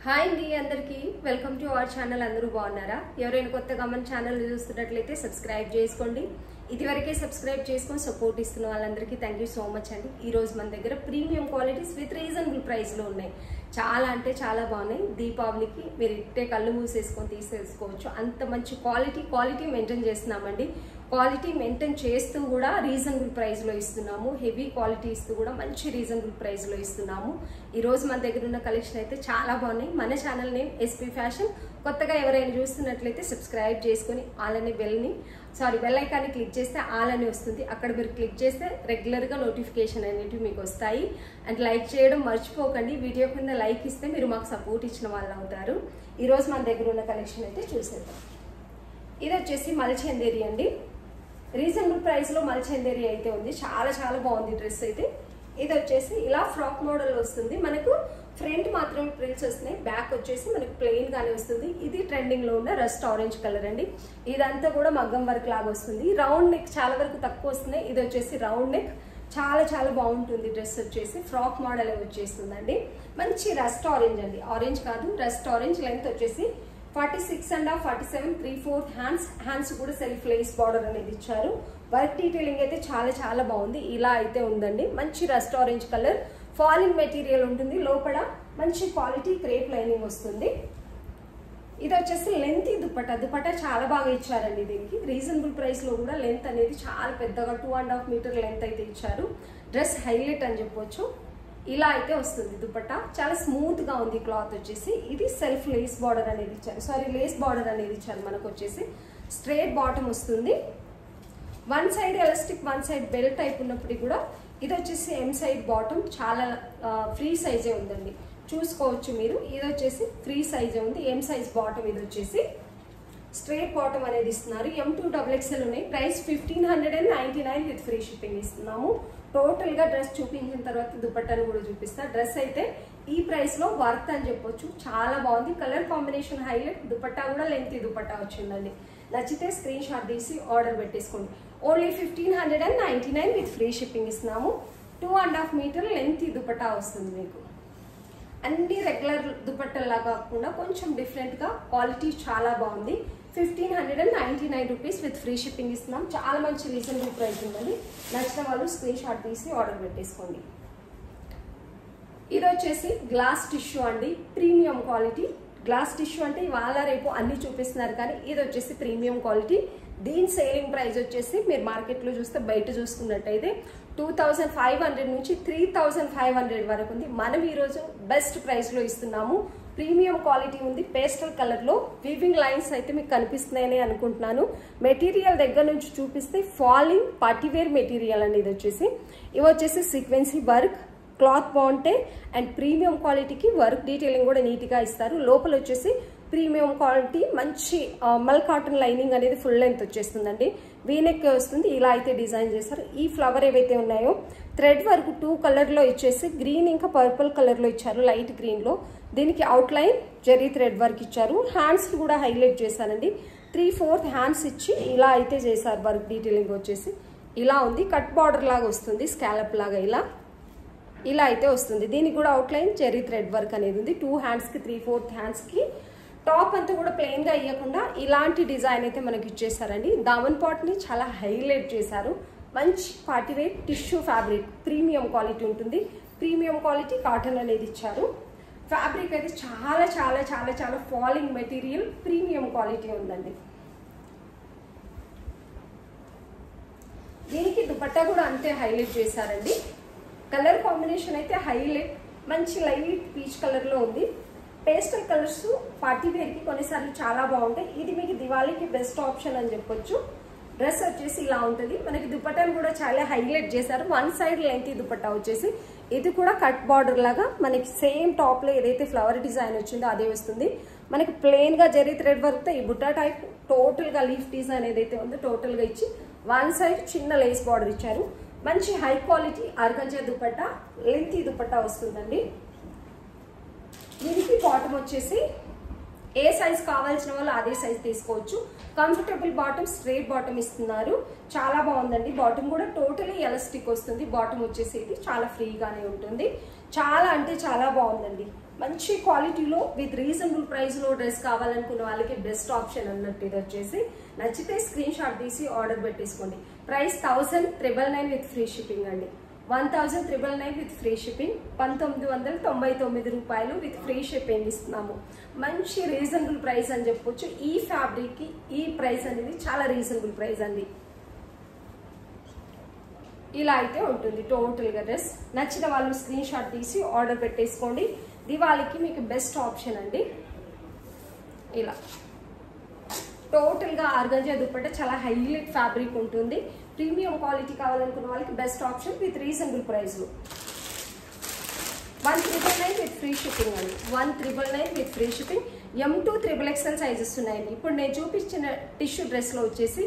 Hi అండి అందరికీ welcome to our channel. అందరూ బాగున్నారా? ఎవరైనా కొత్తగా మన ఛానల్ చూస్తున్నట్లయితే సబ్స్క్రైబ్ చేసుకోండి. ఇదివరకే సబ్స్క్రైబ్ చేసుకొని సపోర్ట్ ఇస్తున్న వాళ్ళందరికీ థ్యాంక్ యూ సో మచ్ అండి. ఈ రోజు మన దగ్గర ప్రీమియం క్వాలిటీస్ విత్ రీజనబుల్ ప్రైస్లో ఉన్నాయి. చాలా అంటే చాలా బాగున్నాయి. దీపావళికి మీరు ఇట్టే కళ్ళు మూసేసుకొని తీసేసుకోవచ్చు. అంత మంచి క్వాలిటీ మెయింటైన్ చేస్తున్నామండి. క్వాలిటీ మెయింటైన్ చేస్తూ కూడా రీజనబుల్ ప్రైస్లో ఇస్తున్నాము. హెవీ క్వాలిటీ ఇస్తూ కూడా మంచి రీజనబుల్ ప్రైస్లో ఇస్తున్నాము. ఈరోజు మన దగ్గర ఉన్న కలెక్షన్ అయితే చాలా బాగున్నాయి. మన ఛానల్ నేమ్ ఎస్పీ ఫ్యాషన్. కొత్తగా ఎవరైనా చూస్తున్నట్లయితే సబ్స్క్రైబ్ చేసుకొని ఆల్ ఐకాన్ని క్లిక్ చేస్తే ఆల్ అని వస్తుంది. అక్కడ మీరు క్లిక్ చేస్తే రెగ్యులర్గా నోటిఫికేషన్ అనేటివి మీకు వస్తాయి. అండ్ లైక్ చేయడం మర్చిపోకండి. వీడియో కింద లైక్ ఇస్తే మీరు మాకు సపోర్ట్ ఇచ్చిన వాళ్ళు అవుతారు. ఈరోజు మన దగ్గర ఉన్న కలెక్షన్ అయితే చూసేద్దాం. ఇది వచ్చేసి మల్చందేరి అండి. రీజనబుల్ ప్రైస్లో మల్చందేరి అయితే ఉంది. చాలా చాలా బాగుంది డ్రెస్ అయితే. ఇది వచ్చేసి ఇలా ఫ్రాక్ మోడల్ వస్తుంది. మనకు ఫ్రంట్ మాత్రం ప్రిల్స్ వస్తున్నాయి. బ్యాక్ వచ్చేసి మనకు ప్లెయిన్ గానే వస్తుంది. ఇది ట్రెండింగ్ లో ఉన్న రస్ట్ ఆరెంజ్ కలర్ అండి. ఇదంతా కూడా మగ్గం వర్క్ లాగా వస్తుంది. రౌండ్ నెక్ చాలా వరకు తక్కువ వస్తున్నాయి. ఇది వచ్చేసి రౌండ్ నెక్. చాలా చాలా బాగుంటుంది డ్రెస్ వచ్చేసి. ఫ్రాక్ మోడల్ వచ్చేస్తుందండి. మంచి రస్ట్ ఆరెంజ్ అండి. ఆరెంజ్ కాదు, రస్ట్ ఆరెంజ్. లెంత్ వచ్చేసి 46.5, 47, 3/4 హ్యాండ్స్ కూడా సెల్ఫ్ లేస్ బార్డర్ అనేది ఇచ్చారు. వర్క్ డీటెయిలింగ్ అయితే చాలా చాలా బాగుంది. ఇలా అయితే ఉందండి. మంచి రస్ట్ ఆరెంజ్ కలర్. ఫాలిన్ మెటీరియల్ ఉంటుంది. లోపల మంచి క్వాలిటీ క్రేప్ లైనింగ్ వస్తుంది. ఇది వచ్చేసి లెంత్ దుపట్టా చాలా బాగా ఇచ్చారండి. దీనికి రీజనబుల్ ప్రైస్ లో కూడా లెంత్ అనేది చాలా పెద్దగా 2.5 మీటర్ లెంత్ అయితే ఇచ్చారు. డ్రెస్ హైలైట్ అని చెప్పొచ్చు. ఇలా అయితే వస్తుంది దుపట్టా. చాలా స్మూత్ గా ఉంది క్లాత్ వచ్చేసి. ఇది సెల్ఫ్ లేస్ బార్డర్ అనేది ఇచ్చారు. లేస్ బార్డర్ అనేది ఇచ్చారు. మనకు వచ్చేసి స్ట్రేట్ బాటమ్ వస్తుంది. One side elastic, one side belt type ఉన్నప్పటికీ కూడా ఇది వచ్చేసి ఎం సైడ్ బాటమ్. చాలా ఫ్రీ సైజే ఉందండి. చూసుకోవచ్చు మీరు. ఇది వచ్చేసి ఫ్రీ సైజే ఉంది. M size bottom. ఇది వచ్చేసి స్ట్రేట్ బాటమ్ అనేది ఇస్తున్నారు. M2 XXL ఉన్నాయి. ప్రైస్ 1599 విత్ ఫ్రీ షిప్పింగ్ ఇస్తున్నాము. టోటల్ గా డ్రెస్ చూపించిన తర్వాత దుపట్టాను కూడా చూపిస్తా. డ్రెస్ అయితే ఈ ప్రైస్ లో వర్త్ అని చెప్పొచ్చు. చాలా బాగుంది. Colour combination highlight. దుపట్టా కూడా లెంత్ దుపట్టా వచ్చిందండి. నచ్చితే స్క్రీన్ షాట్ తీసి ఆర్డర్ పెట్టేసుకోండి. ఓన్లీ 1599 విత్ ఫ్రీ షిప్పింగ్ ఇస్తున్నాము. 2.5 మీటర్ లెంత్ దుపట్టా వస్తుంది మీకు. అన్ని రెగ్యులర్ దుపట్టల్లా కాకుండా కొంచెం డిఫరెంట్ గా క్వాలిటీ చాలా బాగుంది. 1599 రూపీస్ విత్ ఫ్రీ షిప్పింగ్ ఇస్తున్నాం. చాలా మంచి రీజనబుల్ ప్రైస్ ఉందండి. నచ్చిన వాళ్ళు స్క్రీన్ షాట్ తీసి ఆర్డర్ పెట్టేసుకోండి. ఇది వచ్చేసి గ్లాస్ టిష్యూ అండి. ప్రీమియం క్వాలిటీ గ్లాస్ టిష్యూ అంటే ఇవాళ రేపు అన్ని చూపిస్తున్నారు, కానీ ఇది వచ్చేసి ప్రీమియం క్వాలిటీ. దీని సేలింగ్ ప్రైస్ వచ్చేసి మీరు మార్కెట్లో చూస్తే బయట చూసుకున్నట్టయితే 2500 నుంచి 3500 వరకు ఉంది. మనం ఈరోజు బెస్ట్ ప్రైస్లో ఇస్తున్నాము. ప్రీమియం క్వాలిటీ ఉంది. పేస్టల్ కలర్లో వీవింగ్ లైన్స్ అయితే మీకు కనిపిస్తున్నాయని అనుకుంటున్నాను. మెటీరియల్ దగ్గర నుంచి చూపిస్తే ఫాలింగ్ పార్టీవేర్ మెటీరియల్ అండి. ఇది వచ్చేసి ఇవి వచ్చేసి సీక్వెన్సీ వర్క్. క్లాత్ బాగుంటాయి అండ్ ప్రీమియం క్వాలిటీకి వర్క్ డీటెయిలింగ్ కూడా నీట్గా ఇస్తారు. లోపల వచ్చేసి ప్రీమియం క్వాలిటీ మంచి మల్ కాటన్ లైనింగ్ అనేది ఫుల్ లెంత్ వచ్చేస్తుందండి. వీనెక్ వస్తుంది. ఇలా అయితే డిజైన్ చేస్తారు. ఈ ఫ్లవర్ ఏవైతే ఉన్నాయో థ్రెడ్ వర్క్ 2 కలర్లో ఇచ్చేసి గ్రీన్ ఇంకా పర్పుల్ కలర్లో ఇచ్చారు. లైట్ గ్రీన్లో. దీనికి outline zari thread work ఇచ్చారు. హ్యాండ్స్ కూడా హైలైట్ చేశారండి. 3/4 హ్యాండ్స్ ఇచ్చి ఇలా అయితే చేశారు. వర్క్ డీటెయిలింగ్ వచ్చేసి ఇలా ఉంది. కట్ బార్డర్ లాగా వస్తుంది. స్కాలప్ లాగా ఇలా అయితే వస్తుంది. దీనికి కూడా outline zari thread work అనేది ఉంది. 2 హ్యాండ్స్కి 3/4 హ్యాండ్స్కి. టాప్ అంతా కూడా ప్లెయిన్ గా ఇవ్వకుండా ఇలాంటి డిజైన్ అయితే మనకి ఇచ్చేసారండి. దామన్ పాట్ ని చాలా హైలైట్ చేశారు. మంచి party wear tissue fabric. Premium quality ఉంటుంది. ప్రీమియం క్వాలిటీ కాటన్ అనేది ఇచ్చారు. ఫ్యాబ్రిక్ అయితే చాలా చాలా చాలా చాలా ఫాలింగ్ మెటీరియల్. ప్రీమియం క్వాలిటీ ఉందండి. దీనికి దుపట్టా కూడా అంతే హైలైట్ చేశారండి. కలర్ కాంబినేషన్ అయితే హైలైట్. మంచి లైట్ పీచ్ కలర్ లో ఉంది. పేస్టల్ కలర్స్ పార్టీ వేర్ కి కొన్నిసార్లు చాలా బాగుంటాయి. ఇది మీకు దివాళీకి బెస్ట్ ఆప్షన్ అని చెప్పొచ్చు. డ్రెస్ వచ్చేసి ఇలా ఉంటుంది. మనకి దుపట్టాను కూడా చాలా హైలైట్ చేశారు. వన్ సైడ్ లెంత్ దుపట్టా వచ్చేసి ఇది కూడా కట్ బార్డర్ లాగా మనకి సేమ్ టాప్ లో ఏదైతే ఫ్లవర్ డిజైన్ వచ్చిందో అదే వస్తుంది. మనకి ప్లెయిన్ గా జెరీ థ్రెడ్ వర్క్ తో ఈ బుట్టా టైప్ టోటల్ గా లీఫ్ డిజైన్ ఏదైతే ఉందో టోటల్ గా ఇచ్చి వన్ సైడ్ చిన్న లేస్ బార్డర్ ఇచ్చారు. మంచి high quality organza dupatta length dupatta వస్తుందండి. దీనికి బాటమ్ వచ్చేసి ఏ సైజ్ కావాల్సిన వాళ్ళు అదే సైజ్ తీసుకోవచ్చు. కంఫర్టబుల్ బాటమ్, స్ట్రేట్ బాటమ్ ఇస్తున్నారు. చాలా బాగుందండి. బాటమ్ కూడా టోటలీ ఎలాస్టిక్ వస్తుంది. బాటమ్ వచ్చేసి ఇది చాలా ఫ్రీగానే ఉంటుంది. చాలా అంటే చాలా బాగుందండి. మంచి క్వాలిటీలో విత్ రీజనబుల్ ప్రైస్లో డ్రెస్ కావాలనుకున్న వాళ్ళకి బెస్ట్ ఆప్షన్ అన్నట్టు ఇది వచ్చేసి. నచ్చితే స్క్రీన్ షాట్ తీసి ఆర్డర్ పెట్టేసుకోండి. ప్రైస్ 1999 విత్ ఫ్రీ షిప్పింగ్ అండి. 1999 విత్ ఫ్రీ షిప్పింగ్, 1999 రూపాయలు విత్ ఫ్రీ షిప్పింగ్ ఇస్తున్నాము. మంచి రీజనబుల్ ప్రైస్ అని చెప్పొచ్చు. ఈ ఫ్యాబ్రిక్కి ఈ ప్రైస్ అనేది చాలా రీజనబుల్ ప్రైస్ అండి. ఇలా అయితే ఉంటుంది టోటల్గా డ్రెస్. నచ్చిన వాళ్ళు స్క్రీన్ షాట్ తీసి ఆర్డర్ పెట్టేసుకోండి. దివాళీకి మీకు బెస్ట్ ఆప్షన్ అండి. ఇలా టోటల్గా ఆర్గంజా దుపట్టా చాలా హైలైట్ ఫ్యాబ్రిక్ ఉంటుంది. ప్రీమియం క్వాలిటీ కావాలనుకున్న వాళ్ళకి బెస్ట్ ఆప్షన్ విత్ రీజనబుల్ ప్రైస్లో. 1999 విత్ ఫ్రీ షిప్పింగ్ అండి. 1999 with free shipping. M2 XXL sizes ఉన్నాయండి. ఇప్పుడు నేను చూపించిన టిష్యూ డ్రెస్లో వచ్చేసి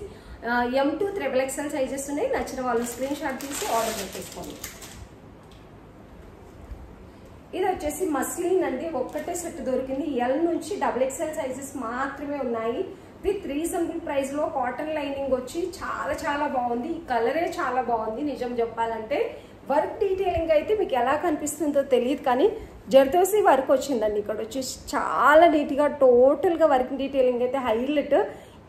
M2 XXL సైజెస్ ఉన్నాయి. నచ్చిన వాళ్ళు స్క్రీన్ షాట్ తీసి ఆర్డర్ పెట్టేసుకోండి. ఇది వచ్చేసి మస్లిన్ అండి. ఒక్కటే సెట్ దొరికింది. L నుంచి XXL సైజెస్ మాత్రమే ఉన్నాయి. విత్ రీజనబుల్ ప్రైస్లో కాటన్ లైనింగ్ వచ్చి చాలా చాలా బాగుంది. ఈ కలరే చాలా బాగుంది నిజం చెప్పాలంటే. వర్క్ డీటెయిలింగ్ అయితే మీకు ఎలా కనిపిస్తుందో తెలియదు కానీ జర్దోసి వర్క్ వచ్చిందండి. ఇక్కడ వచ్చేసి చాలా నీట్గా టోటల్గా వర్క్ డీటెయిలింగ్ అయితే హైలైట్.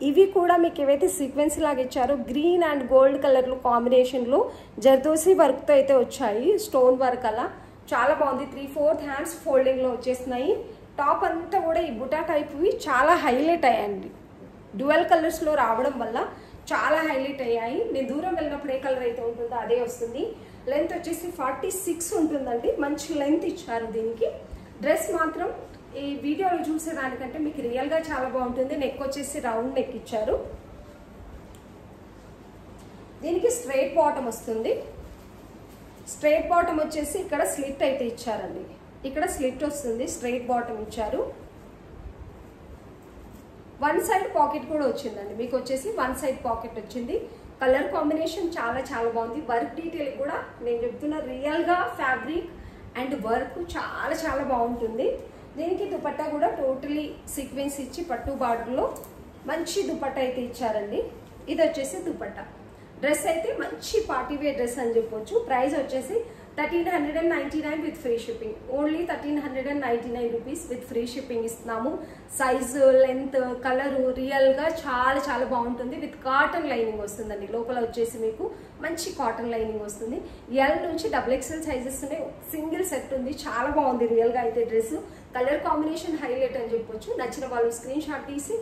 ఇవి కూడా మీకు ఏవైతే సీక్వెన్స్ లాగా ఇచ్చారో గ్రీన్ అండ్ గోల్డ్ కలర్లో కాంబినేషన్లో జర్దోసి వర్క్తో అయితే వచ్చాయి. స్టోన్ వర్క్ అలా చాలా బాగుంది. 3/4 హ్యాండ్స్ ఫోల్డింగ్లో వచ్చేస్తున్నాయి. టాప్ అంతా కూడా ఈ బుటా టైప్వి చాలా హైలైట్ అయ్యాయండి. డ్యువల్ కలర్స్లో రావడం వల్ల చాలా హైలైట్ అయ్యాయి. నేను దూరం వెళ్ళినప్పుడు ఏ కలర్ అయితే ఉంటుందో అదే వస్తుంది. లెంత్ వచ్చేసి 46 ఉంటుందండి. మంచి లెంత్ ఇచ్చారు దీనికి. డ్రెస్ మాత్రం ఈ వీడియోలో చూసేదానికంటే మీకు రియల్గా చాలా బాగుంటుంది. నెక్ వచ్చేసి రౌండ్ నెక్ ఇచ్చారు. దీనికి స్ట్రైట్ బాటమ్ వస్తుంది. స్ట్రైట్ బాటమ్ వచ్చేసి ఇక్కడ స్లిట్ అయితే ఇచ్చారండి. ఇక్కడ స్లిట్ వస్తుంది. స్ట్రైట్ బాటమ్ ఇచ్చారు. వన్ సైడ్ పాకెట్ కూడా వచ్చిందండి. మీకు వచ్చేసి వన్ సైడ్ పాకెట్ వచ్చింది. కలర్ కాంబినేషన్ చాలా చాలా బాగుంది. వర్క్ డీటెయిల్ కూడా నేను చెప్తున్నా రియల్గా ఫ్యాబ్రిక్ అండ్ వర్క్ చాలా చాలా బాగుంటుంది. దీనికి దుపట్టా కూడా టోటలీ సీక్వెన్స్ ఇచ్చి పట్టు బార్డర్లో మంచి దుపట్టా అయితే ఇచ్చారండి. ఇది వచ్చేసి దుపట్టా. డ్రెస్ అయితే మంచి పార్టీ వేర్ డ్రెస్ అని చెప్పొచ్చు. ప్రైస్ వచ్చేసి 1399 with free shipping. Only 1399 rupees with free shipping ఇస్తున్నాము. సైజు, లెంత్, కలరు రియల్గా చాలా చాలా బాగుంటుంది. విత్ కాటన్ లైనింగ్ వస్తుందండి. లోపల వచ్చేసి మీకు మంచి కాటన్ లైనింగ్ వస్తుంది. L నుంచి XXL సైజెస్ ఉన్నాయి. సింగిల్ సెట్ ఉంది. చాలా బాగుంది రియల్గా అయితే డ్రెస్. కలర్ కాంబినేషన్ హైలైట్ అని చెప్పొచ్చు. నచ్చిన వాళ్ళు స్క్రీన్ షాట్ తీసి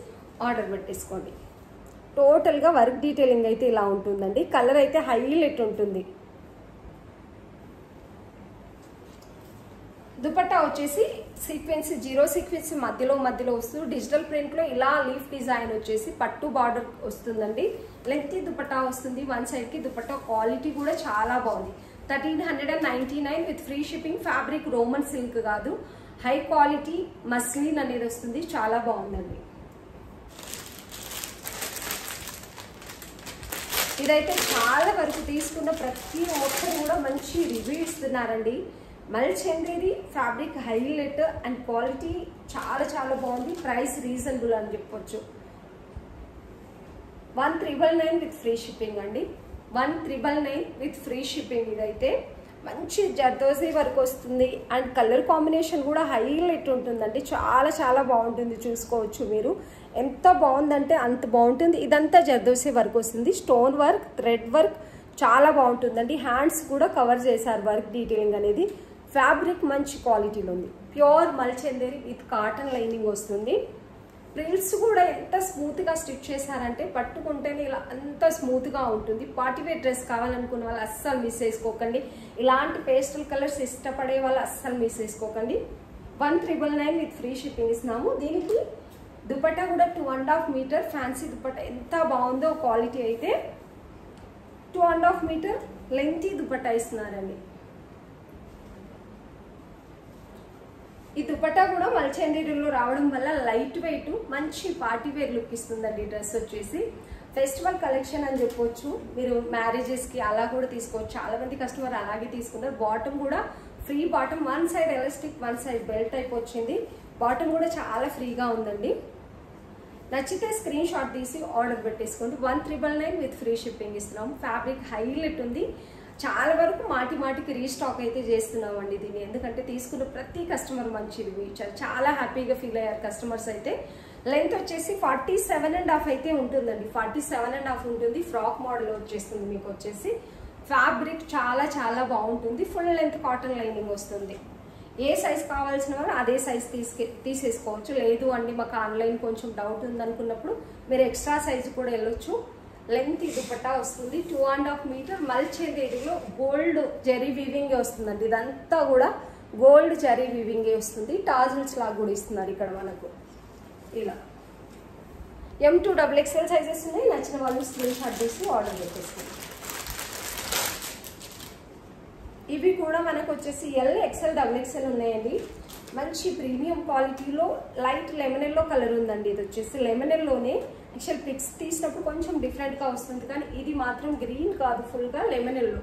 ఆర్డర్ పెట్టేసుకోండి. టోటల్గా వర్క్ డీటెయిలింగ్ అయితే ఇలా ఉంటుందండి. కలర్ అయితే హైలైట్ ఉంటుంది. దుపట్టా వచ్చేసి సీక్వెన్స్, జీరో సీక్వెన్స్ మధ్యలో వస్తుంది. డిజిటల్ ప్రింట్లో ఇలా లీఫ్ డిజైన్ వచ్చేసి పట్టు బార్డర్ వస్తుందండి. లెంత్ దుపట్టా వస్తుంది. వన్ సైడ్కి దుపట్టా క్వాలిటీ కూడా చాలా బాగుంది. 1399 with free shipping. Fabric Roman silk కాదు, హై క్వాలిటీ మస్లిన్ అనేది వస్తుంది. చాలా బాగుందండి. ఇదైతే చాలా వరకు తీసుకున్న ప్రతి ఒక్కరు కూడా మంచి రివ్యూ ఇస్తున్నారండి. మల్చంద్రిది ఫ్యాబ్రిక్ హైలైట్ అండ్ క్వాలిటీ చాలా చాలా బాగుంది. ప్రైస్ రీజనబుల్ అని చెప్పొచ్చు. 1999 విత్ ఫ్రీ షిప్పింగ్ అండి. 1999 విత్ ఫ్రీ షిప్పింగ్. ఇదైతే మంచి జర్దోజీ వర్క్ వస్తుంది అండ్ కలర్ కాంబినేషన్ కూడా హైలైట్ ఉంటుందండి. చాలా చాలా బాగుంటుంది. చూసుకోవచ్చు మీరు. ఎంత బాగుందంటే అంత బాగుంటుంది. ఇదంతా జర్దోజీ వర్క్ వస్తుంది. స్టోన్ వర్క్, థ్రెడ్ వర్క్ చాలా బాగుంటుందండి. హ్యాండ్స్ కూడా కవర్ చేశారు వర్క్ డీటెయిలింగ్ అనేది. ఫ్యాబ్రిక్ మంచి క్వాలిటీలో ఉంది. ప్యూర్ మల్చందేరి విత్ కాటన్ లైనింగ్ వస్తుంది. ప్రిల్స్ కూడా ఎంత స్మూత్గా స్టిచ్ చేశారంటే పట్టుకుంటేనే ఇలా అంత స్మూత్గా ఉంటుంది. పార్టీవేర్ డ్రెస్ కావాలనుకున్న వాళ్ళు అస్సలు మిస్ చేసుకోకండి. ఇలాంటి పేస్టల్ కలర్స్ ఇష్టపడే వాళ్ళు అస్సలు మిస్ చేసుకోకండి. 1999 విత్ ఫ్రీ షిప్పింగ్ ఇస్తున్నాము. దీనికి దుపట్టా కూడా 2.5 మీటర్ ఫ్యాన్సీ దుపట్టా. ఎంత బాగుందో క్వాలిటీ అయితే. 2.5 మీటర్ లెంతీ దుపట్టా ఇస్తున్నారండి. ఈ దుపట్టా కూడా మల్చందేరిలో రావడం వల్ల లైట్ వెయిట్ మంచి పార్టీ వేర్ లుక్ ఇస్తుందండి. డ్రెస్ వచ్చేసి ఫెస్టివల్ కలెక్షన్ అని చెప్పొచ్చు. మీరు మ్యారేజెస్కి అలా కూడా తీసుకోవచ్చు. చాలా మంది కస్టమర్ అలాగే తీసుకున్నారు. బాటమ్ కూడా free bottom. One side elastic, one side belt type వచ్చింది. బాటమ్ కూడా చాలా ఫ్రీగా ఉందండి. నచ్చితే స్క్రీన్ షాట్ తీసి ఆర్డర్ పెట్టేసుకోండి. 1999 విత్ ఫ్రీ షిప్పింగ్ ఇస్తున్నాము. ఫ్యాబ్రిక్ హైలైట్ ఉంది. చాలా వరకు మాటికి రీస్టాక్ అయితే చేస్తున్నామండి దీన్ని, ఎందుకంటే తీసుకున్న ప్రతి కస్టమర్ మంచి రివ్యూ ఇచ్చారు, చాలా హ్యాపీగా ఫీల్ అయ్యారు కస్టమర్స్ అయితే. లెంత్ వచ్చేసి 47.5 అయితే ఉంటుందండి, 47.5 ఉంటుంది. ఫ్రాక్ మోడల్ వచ్చేస్తుంది మీకు వచ్చేసి. ఫ్యాబ్రిక్ చాలా చాలా బాగుంటుంది, ఫుల్ లెంత్ కాటన్ లైనింగ్ వస్తుంది. ఏ సైజ్ కావాల్సిన వాళ్ళు అదే సైజ్ తీసేసుకోవచ్చు. లేదు అండి మాకు ఆన్లైన్ కొంచెం డౌట్ ఉందనుకున్నప్పుడు మీరు ఎక్స్ట్రా సైజ్ కూడా వెళ్ళొచ్చు. లెంత్ దుపట్టా వస్తుంది, 2.5 మీటర్ మల్చేందేడిలో గోల్డ్ జరీ వీవింగ్ వస్తుందండి. ఇదంతా కూడా గోల్డ్ జరీ వీవింగ్ వస్తుంది. టాజిల్స్ లాగా కూడా ఇస్తున్నారు ఇక్కడ మనకు. ఇలా M2 XXL సైజెస్ ఉన్నాయి. నచ్చిన వాళ్ళు స్క్రీన్ షాట్ చేసి ఆర్డర్ పెట్టేసుకోండి. ఇవి కూడా మనకు వచ్చేసి L XL XXL ఉన్నాయండి. మంచి ప్రీమియం క్వాలిటీలో లైట్ లెమన్ ఎల్లో కలర్ ఉందండి. ఇది వచ్చేసి లెమన్ ఎల్లోనే, యాక్చువల్ పిక్స్ తీసినప్పుడు కొంచెం డిఫరెంట్గా వస్తుంది, కానీ ఇది మాత్రం గ్రీన్ కాదు, ఫుల్గా లెమన్ ఎల్లో.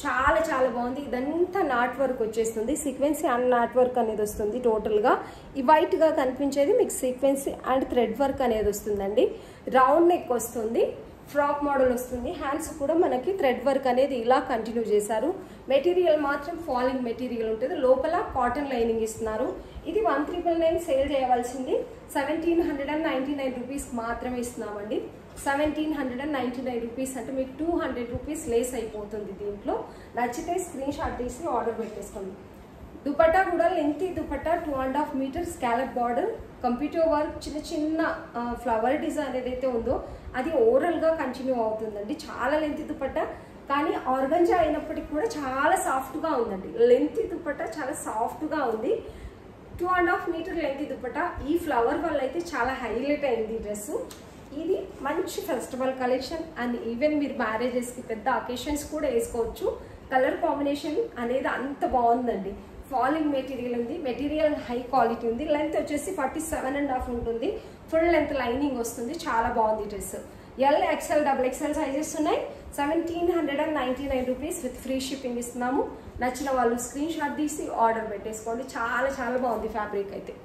చాలా చాలా బాగుంది. ఇదంతా నాట్ వర్క్ వచ్చేస్తుంది, సీక్వెన్సీ అండ్ నాట్ వర్క్ అనేది వస్తుంది. టోటల్గా ఈ వైట్గా కనిపించేది మీకు సీక్వెన్సీ అండ్ థ్రెడ్ వర్క్ అనేది వస్తుందండి. రౌండ్ నెక్ వస్తుంది, ఫ్రాక్ మోడల్ వస్తుంది. హ్యాండ్స్ కూడా మనకి థ్రెడ్ వర్క్ అనేది ఇలా కంటిన్యూ చేశారు. మెటీరియల్ మాత్రం ఫాలింగ్ మెటీరియల్ ఉంటుంది, లోపల కాటన్ లైనింగ్ ఇస్తున్నారు. ఇది 1999 సేల్ చేయవలసింది 1799 రూపీస్ మాత్రమే ఇస్తున్నామండి. 1799 రూపీస్ అంటే మీకు 200 రూపీస్ లేస్ అయిపోతుంది దీంట్లో. నచ్చితే స్క్రీన్ షాట్ తీసి ఆర్డర్ పెట్టేసుకోండి. దుపట్టా కూడా lengthy dupatta, 2.5 metre scallop border, computer work, చిన్న చిన్న ఫ్లవర్ డిజైన్ ఏదైతే ఉందో అది ఓవరాల్గా కంటిన్యూ అవుతుందండి. చాలా లెంతీ దుపట్టా, కానీ ఆర్గంజా అయినప్పటికీ కూడా చాలా సాఫ్ట్గా ఉందండి. లెంతీ దుపట్టా చాలా సాఫ్ట్గా ఉంది. 2.5 మీటర్ లెంతీ దుపట్టా. ఈ ఫ్లవర్ వల్ల అయితే చాలా హైలైట్ అయింది ఈ డ్రెస్. ఇది మంచి ఫెస్టివల్ కలెక్షన్ అండ్ ఈవెన్ మీరు మ్యారేజెస్కి పెద్ద అకేషన్స్ కూడా వేసుకోవచ్చు. కలర్ కాంబినేషన్ అనేది అంత బాగుందండి. ఫాలింగ్ మెటీరియల్ ఉంది, మెటీరియల్ హై క్వాలిటీ ఉంది. లెంత్ వచ్చేసి 47.5 ఉంటుంది. ఫుల్ లెంత్ లైనింగ్ వస్తుంది. చాలా బాగుంది dress. L XL XXL sizes ఉన్నాయి. 1799 రూపీస్ విత్ ఫ్రీ షిప్పింగ్ ఇస్తున్నాము. నచ్చిన వాళ్ళు స్క్రీన్ షాట్ తీసి ఆర్డర్ పెట్టేసుకోండి. చాలా చాలా బాగుంది ఫ్యాబ్రిక్ అయితే.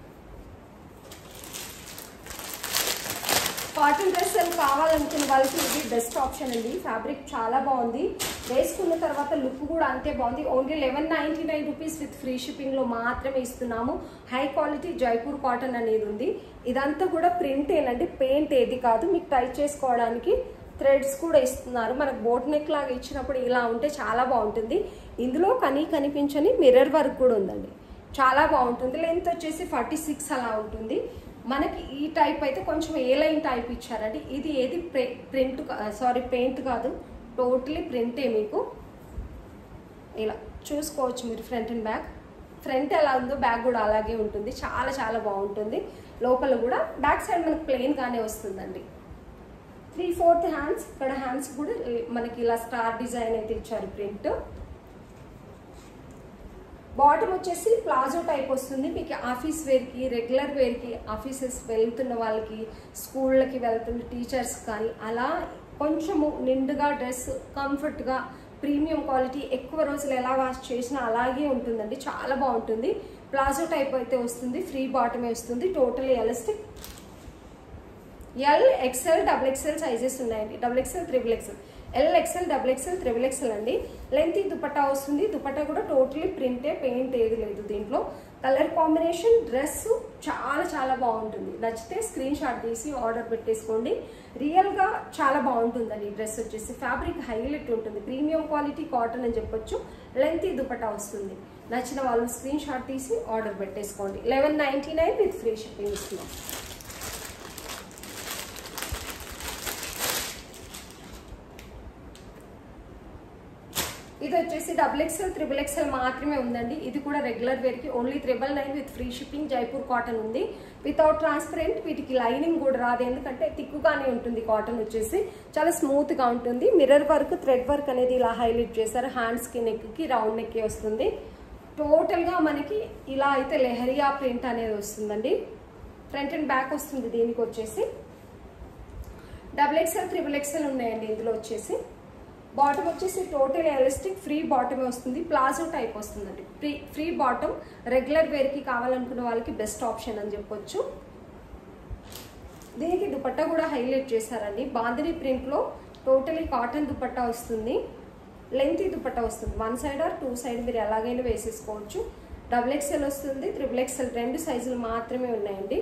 కాటన్ డ్రెస్సులు కావాలనుకున్న వాళ్ళకి ఇది బెస్ట్ ఆప్షన్ అండి. ఫ్యాబ్రిక్ చాలా బాగుంది, వేసుకున్న తర్వాత లుక్ కూడా అంతే బాగుంది. ఓన్లీ 1199 రూపీస్ విత్ ఫ్రీ షిప్పింగ్లో మాత్రమే ఇస్తున్నాము. హై క్వాలిటీ జైపూర్ కాటన్ అనేది ఉంది. ఇదంతా కూడా ప్రింట్ ఏనండి, పెయింట్ ఏది కాదు. మీకు టై చేసుకోవడానికి థ్రెడ్స్ కూడా ఇస్తున్నారు. మనకు బోట్ నెక్ లాగా ఇచ్చినప్పుడు ఇలా ఉంటే చాలా బాగుంటుంది. ఇందులో కనిపించని మిర్రర్ వర్క్ కూడా ఉందండి, చాలా బాగుంటుంది. లెంత్ వచ్చేసి 46 అలా ఉంటుంది. మనకి ఈ టైప్ అయితే కొంచెం ఏ లైన్ టైప్ ఇచ్చారండి. ఇది ఏది పెయింట్ కాదు, టోటలీ ప్రింటే. మీకు ఇలా చూసుకోవచ్చు మీరు ఫ్రంట్ అండ్ బ్యాక్. ఫ్రంట్ ఎలా ఉందో బ్యాక్ కూడా అలాగే ఉంటుంది. చాలా చాలా బాగుంటుంది. లోపల కూడా బ్యాక్ సైడ్ మనకి ప్లెయిన్ గానే వస్తుందండి. 3/4 హ్యాండ్స్. ఇక్కడ హ్యాండ్స్ కూడా మనకి ఇలా స్టార్ డిజైన్ అయితే ఇచ్చారు ప్రింట్. బాటమ్ వచ్చేసి ప్లాజో టైప్ వస్తుంది. మీకు ఆఫీస్ వేర్కి, రెగ్యులర్ వేర్కి, ఆఫీసెస్ వెళ్తున్న వాళ్ళకి, స్కూళ్ళకి వెళ్తున్న టీచర్స్ కానీ అలా కొంచెము నిండుగా డ్రెస్ కంఫర్ట్గా ప్రీమియం క్వాలిటీ, ఎక్కువ రోజులు ఎలా వాష్ చేసినా అలాగే ఉంటుందండి. చాలా బాగుంటుంది. ప్లాజో టైప్ అయితే వస్తుంది, ఫ్రీ బాటమే వస్తుంది. Total elastic. L XL XXL sizes ఉన్నాయండి. XXL XXL L XL XXL XXL అండి. లెంత్ దుపట్టా వస్తుంది. దుపట్టా కూడా టోటలీ ప్రింటే, పెయింట్ ఏది లేదు దీంట్లో. కలర్ కాంబినేషన్, డ్రెస్ చాలా చాలా బాగుంటుంది. నచ్చితే స్క్రీన్ షాట్ తీసి ఆర్డర్ పెట్టేసుకోండి. రియల్గా చాలా బాగుంటుందండి. ఈ డ్రెస్ వచ్చేసి ఫ్యాబ్రిక్ హైలైట్ ఉంటుంది, ప్రీమియం క్వాలిటీ కాటన్ అని చెప్పొచ్చు. లెంత్ దుపట్టా వస్తుంది. నచ్చిన వాళ్ళు స్క్రీన్ షాట్ తీసి ఆర్డర్ పెట్టేసుకోండి. 1199 విత్ ఫ్రీ షిప్పింగ్ ఇస్తున్నాం. ఇది వచ్చేసి XXL XXL మాత్రమే ఉందండి. ఇది కూడా రెగ్యులర్ వేర్కి only 999 with free shipping. Jaipur cotton ఉంది, వితౌట్ ట్రాన్స్పరెంట్. వీటికి లైనింగ్ కూడా రాదు, ఎందుకంటే తిక్కుగానే ఉంటుంది. కాటన్ వచ్చేసి చాలా స్మూత్గా ఉంటుంది. మిర్రర్ వర్క్, థ్రెడ్ వర్క్ అనేది ఇలా హైలైట్ చేశారు. హ్యాండ్స్కి, నెక్కి రౌండ్ నెక్కి వస్తుంది. టోటల్గా మనకి ఇలా అయితే లెహరియా ప్రింట్ అనేది వస్తుందండి. ఫ్రంట్ అండ్ బ్యాక్ వస్తుంది. దీనికి వచ్చేసి XXL XXL ఉన్నాయండి. ఇందులో వచ్చేసి బాటమ్ వచ్చేసి టోటల్ ఎలాస్టిక్, ఫ్రీ బాటమే వస్తుంది. ప్లాజో టైప్ వస్తుందండి. ఫ్రీ బాటమ్ రెగ్యులర్ వేర్కి కావాలనుకున్న వాళ్ళకి బెస్ట్ ఆప్షన్ అని చెప్పొచ్చు. దీనికి దుపట్టా కూడా హైలైట్ చేశారండి. బాందిని ప్రింట్లో టోటలీ కాటన్ దుపట్టా వస్తుంది. లెంతీ దుపట్టా వస్తుంది. 1 సైడ్ ఆర్ 2 సైడ్ మీరు ఎలాగైనా వేసేసుకోవచ్చు. XXL వస్తుంది, XXL 2 సైజులు మాత్రమే ఉన్నాయండి.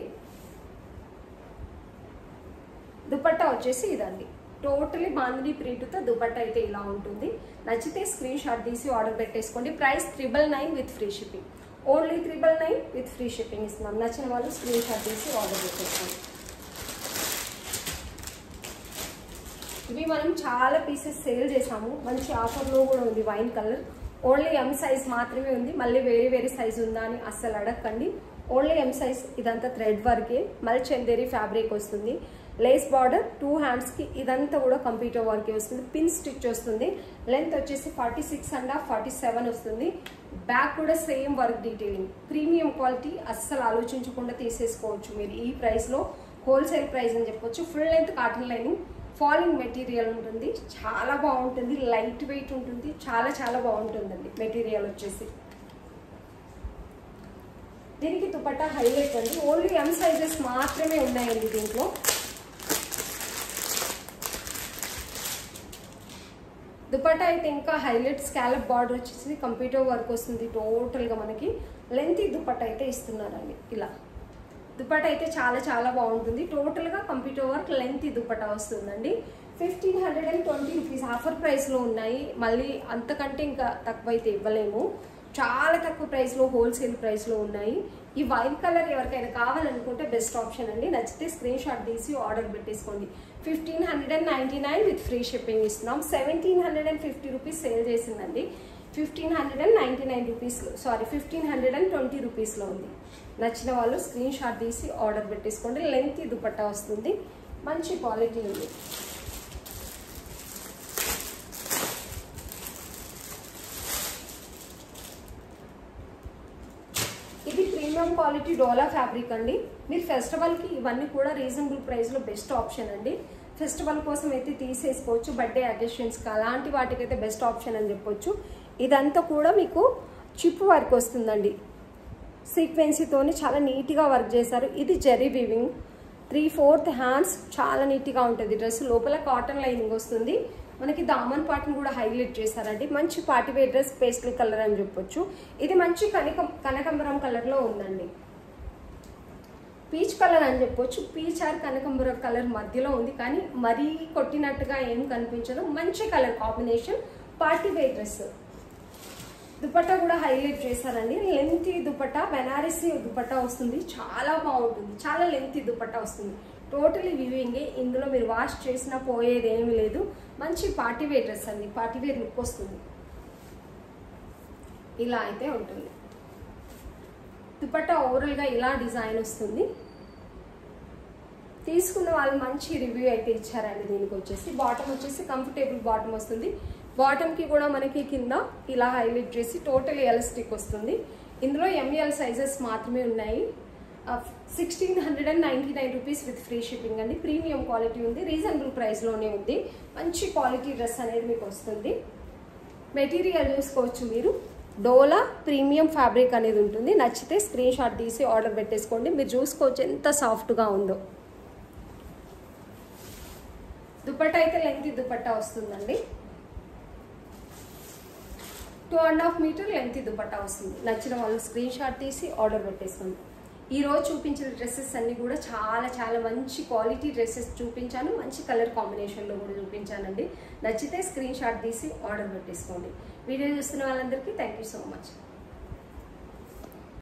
దుపట్టా వచ్చేసి ఇదండి. టోటలీ బాందిని ప్రింట్తో దుపట్టా అయితే ఇలా ఉంటుంది. నచ్చితే స్క్రీన్ షాట్ తీసి ఆర్డర్ పెట్టేసుకోండి. Price 999 with free shipping. Only 999 with free shipping ఇస్తున్నాం. నచ్చిన వాళ్ళు స్క్రీన్ షాట్ తీసి ఆర్డర్ పెట్టేసుకోండి. ఇవి మనం చాలా పీసెస్ సేల్ చేసాము. మంచి ఆఫర్లో కూడా ఉంది. Wine colour only M size మాత్రమే ఉంది. మళ్ళీ వేరే సైజ్ ఉందా అని అస్సలు అడగండి. Only M size. ఇదంతా థ్రెడ్ వర్కే, మల్ చందేరి ఫ్యాబ్రిక్ వస్తుంది. లేస్ బార్డర్ 2 హ్యాండ్స్కి ఇదంతా కూడా కంప్యూటర్ వర్కే వస్తుంది. పిన్ స్టిచ్ వస్తుంది. లెంత్ వచ్చేసి 46.5 47 వస్తుంది. బ్యాక్ కూడా same work detailing. Premium quality, అస్సలు ఆలోచించకుండా తీసేసుకోవచ్చు మీరు ఈ ప్రైస్లో. హోల్సేల్ ప్రైస్ అని చెప్పొచ్చు. Full length cotton lining, falling material ఉంటుంది. చాలా బాగుంటుంది. లైట్ వెయిట్ ఉంటుంది. చాలా బాగుంటుందండి మెటీరియల్ వచ్చేసి. దీనికి దుపట్టా హైలైట్ అండి. ఓన్లీ M సైజెస్ మాత్రమే ఉన్నాయండి దీంట్లో. దుపట్టా అయితే ఇంకా హైలైట్ స్కాలప్ బార్డర్ వచ్చేసి కంప్యూటర్ వర్క్ వస్తుంది. టోటల్గా మనకి లెంతీ దుపట్టా అయితే ఇస్తున్నారండి. ఇలా దుపట్టా అయితే చాలా బాగుంటుంది. టోటల్గా కంప్యూటర్ వర్క్ లెంతీ దుపట్టా వస్తుందండి. 1520 రూపీస్ ఆఫర్ ప్రైస్లో ఉన్నాయి. మళ్ళీ అంతకంటే ఇంకా తక్కువ అయితే ఇవ్వలేము. చాలా తక్కువ ప్రైస్లో హోల్సేల్ ప్రైస్లో ఉన్నాయి. ఈ వైన్ కలర్ ఎవరికైనా కావాలనుకుంటే బెస్ట్ ఆప్షన్ అండి. నచ్చితే స్క్రీన్ షాట్ తీసి ఆర్డర్ పెట్టేసుకోండి. 1599 విత్ ఫ్రీ షిప్పింగ్ ఇస్తున్నాం. 1750 రూపీస్ సేల్ చేసిందండి. 1599 రూపీస్లో, సారీ 1520 రూపీస్లో ఉంది. నచ్చిన వాళ్ళు స్క్రీన్ షాట్ తీసి ఆర్డర్ పెట్టేసుకోండి. లెంతీ దుపట్టా వస్తుంది. మంచి క్వాలిటీ ఉంది. ఇది ప్రీమియం క్వాలిటీ డోలా ఫ్యాబ్రిక్ అండి. మీరు ఫెస్టివల్కి ఇవన్నీ కూడా రీజనబుల్ ప్రైస్లో బెస్ట్ ఆప్షన్ అండి. ఫెస్టివల్ కోసం అయితే తీసేసుకోవచ్చు. బర్త్డే అకేషన్స్కి అలాంటి వాటికైతే బెస్ట్ ఆప్షన్ అని చెప్పొచ్చు. ఇదంతా కూడా మీకు చిప్ వర్క్ వస్తుందండి. సీక్వెన్సీతోని చాలా నీట్గా వర్క్ చేశారు. ఇది జెరీ వీవింగ్. 3/4 హ్యాండ్స్ చాలా నీట్గా ఉంటుంది. డ్రెస్ లోపల కాటన్ లైనింగ్ వస్తుంది. మనకి దామన్ పార్ట్ని కూడా హైలైట్ చేశారండి. మంచి పార్టీవేర్ డ్రెస్, పేస్టల్ కలర్ అని చెప్పొచ్చు. ఇది మంచి కనకంబరం కలర్లో ఉందండి. పీచ్ కలర్ అని చెప్పొచ్చు. పీచ్ ఆర్ కనకంబరం కలర్ మధ్యలో ఉంది, కానీ మరీ కొట్టినట్టుగా ఏం కనిపించదు. మంచి colour combination, party wear dress. Dupatta కూడా హైలైట్ చేశారండి. లెంతీ దుపట్టా, బెనారసీ దుపట్టా వస్తుంది. చాలా బాగుంటుంది. చాలా లెంతీ దుపట్టా వస్తుంది. టోటలీ వివింగే. ఇందులో మీరు వాష్ చేసినా పోయేది ఏమీ లేదు. మంచి పార్టీవేర్ డ్రెస్ అండి. పార్టీవేర్ లుక్ వస్తుంది. ఇలా అయితే ఉంటుంది. దుపట్టా ఓవరాల్గా ఇలా డిజైన్ వస్తుంది. తీసుకున్న వాళ్ళు మంచి రివ్యూ అయితే ఇచ్చారండి. దీనికి వచ్చేసి బాటమ్ వచ్చేసి కంఫర్టబుల్ బాటమ్ వస్తుంది. బాటమ్కి కూడా మనకి కింద ఇలా హైలైట్ చేసి టోటల్ ఎలాస్టిక్ వస్తుంది. ఇందులో ML సైజెస్ మాత్రమే ఉన్నాయి. 1699 రూపీస్ విత్ ఫ్రీ షిప్పింగ్ అండి. ప్రీమియం క్వాలిటీ ఉంది. రీజనబుల్ ప్రైస్లోనే ఉంది. మంచి క్వాలిటీ డ్రెస్ అనేది మీకు వస్తుంది. మెటీరియల్ చూసుకోవచ్చు మీరు. డోలా ప్రీమియం ఫ్యాబ్రిక్ అనేది ఉంటుంది. నచ్చితే స్క్రీన్ షాట్ తీసి ఆర్డర్ పెట్టేసుకోండి. మీరు చూసుకోవచ్చు ఎంత సాఫ్ట్గా ఉందో. దుపట్టా అయితే లెంతీ దుపట్టా వస్తుందండి. 2.5 మీటర్ లెంతీ దుపట్టా వస్తుంది. నచ్చిన వాళ్ళు స్క్రీన్ షాట్ తీసి ఆర్డర్ పెట్టేసుకోండి. ఈరోజు చూపించిన డ్రెస్సెస్ అన్నీ కూడా చాలా మంచి క్వాలిటీ డ్రెస్సెస్ చూపించాను. మంచి కలర్ కాంబినేషన్లో కూడా చూపించానండి. నచ్చితే స్క్రీన్ షాట్ తీసి ఆర్డర్ పెట్టేసుకోండి. వీడియో చూస్తున్న వాళ్ళందరికీ థ్యాంక్ యూ సో మచ్.